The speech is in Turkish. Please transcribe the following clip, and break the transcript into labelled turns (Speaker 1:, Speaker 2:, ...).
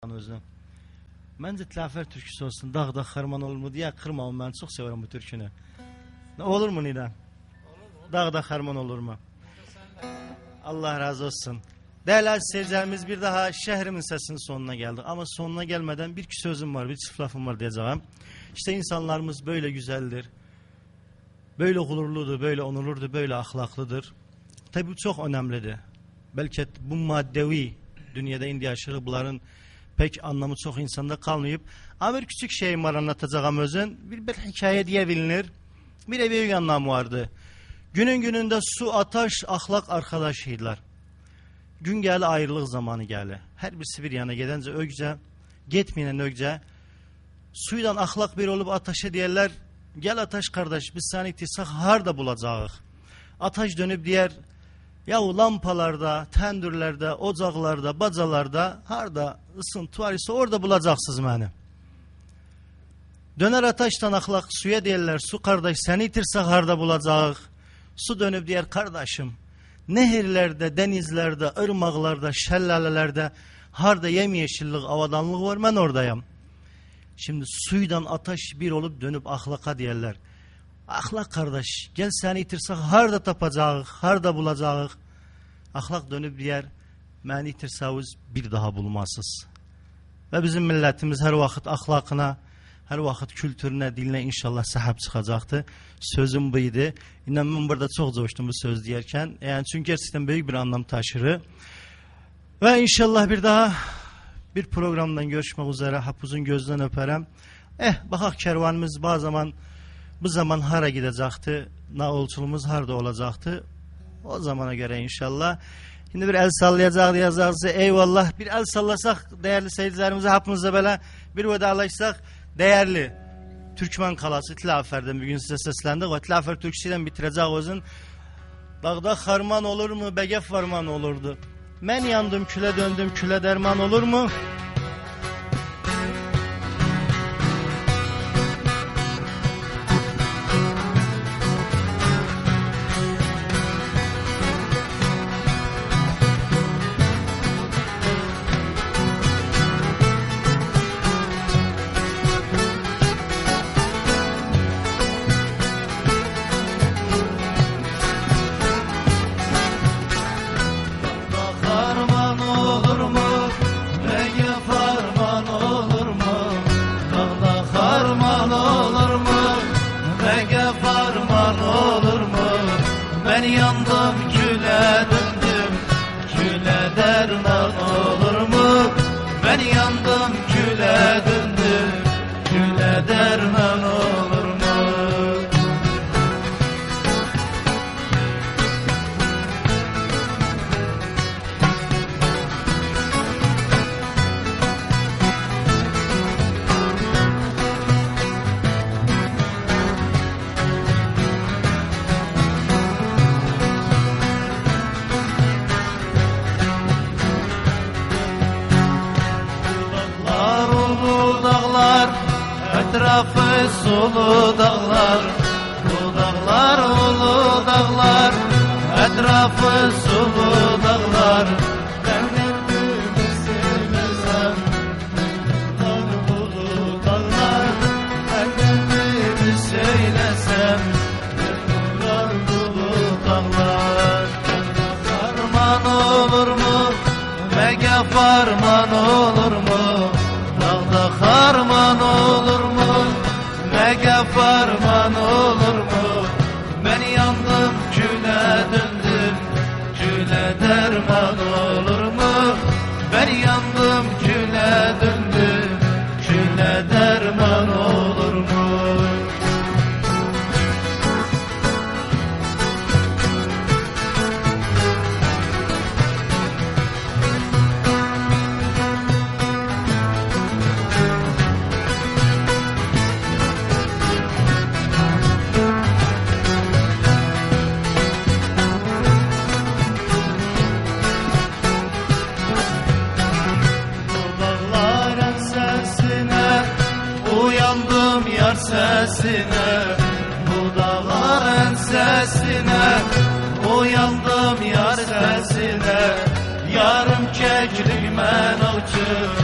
Speaker 1: Özüm. Məncə Tləfər türküsü olsun, dağda xarman olur mu deyə qırmamı, mən çox sevirəm bu türkünü. Olur mu Nidan? Dağda xarman olur mu? Allah razı olsun. Değerli seyircilerimiz, bir daha şehrimin sesinin sonuna geldik. Ama sonuna gelmeden bir sözüm var, bir çift lafım var diyeceğim. İşte insanlarımız böyle güzeldir. Böyle gururludur, böyle onurludur, böyle ahlaklıdır. Tabi bu çok önemlidir. Belki bu maddevi dünyada indi yaşadığı bunların pek anlamı çok insanda kalmayıp. Ama bir küçük şeyim var anlatacağım özün. Bir hikaye diye bilinir. Bir büyük anlamı vardı. Gününde su, ateş, ahlak arkadaşıydılar. Gün geldi, ayrılık zamanı geldi. Her birisi bir yana gedence ögce, gitmeyen ögce. Suydan ahlak bir olup ateşe diyorlar. Gel ateş kardeş, biz seni itirsak harda bulacağız. Ateş dönüp diğer yahu lampalarda, tendürlerde, ocaklarda, bacalarda harda ısıntı var ise orada bulacaksınız beni. Döner ateşten ahlak suya diyorlar. Su kardeş, seni itirsek harda bulacağız. Su dönüp diğer kardeşim. Nehirlerde, denizlerde, ırmaklarda, şellalelerde harda yemyeşillik, avadanlık var, ben oradayım. Şimdi suydan ateş bir olup dönüp ahlaka diyorlar. Ahlak kardeş, gel seni itirsek harda tapacağız, harda bulacağız. Ahlak dönüp diğer, beni itirseniz bir daha bulmazsınız. Ve bizim milletimiz her vakit ahlakına, her vakit kültürüne, diline inşallah sahip çıkacaktı. Sözüm buydu. İnan ben burada çok coştum bu söz diyerken. Yani çünkü gerçekten büyük bir anlam taşır. Ve inşallah bir daha bir programdan görüşmek üzere. Hapuzun gözden öperem. Bakak kervanımız bu zaman hara gidecekti. Naolçuluğumuz harda olacaktı. O zamana göre inşallah. Şimdi bir el sallayacak diyeceğiz. Eyvallah. Bir el sallasak değerli seyircilerimize hapımızda böyle bir vedalaşsak. Değerli Türkmen kalası Tləfer'den bugün size seslendik. O Tləfer türküsüyle bitirecek özün. Dağda harman olur mu? Begef farman olurdu. Ben yandım küle döndüm küle derman olur mu?
Speaker 2: Ben yandım küle döndüm küle derman olur mu? Ben yandım küle döndüm küle derman olur mu? Etrafı sulu dağlar, bu dağlar ulu dağlar, etrafı sulu dağlar. Ben derdimi sevmezsem, dağlar ulu dağlar. Ben derdimi söylesem, dağlar ulu dağlar. Farman olur mu? Mege farman olur mu? Dağda harman olur mu? Mege farman olur mu? Ben yandım küle döndüm küle derman olur mu? Ben yandım küle döndüm küle derman olur mu? Yar sesine, bu dağların sesine, uyandım yar sesine. Yarım keklik men avcı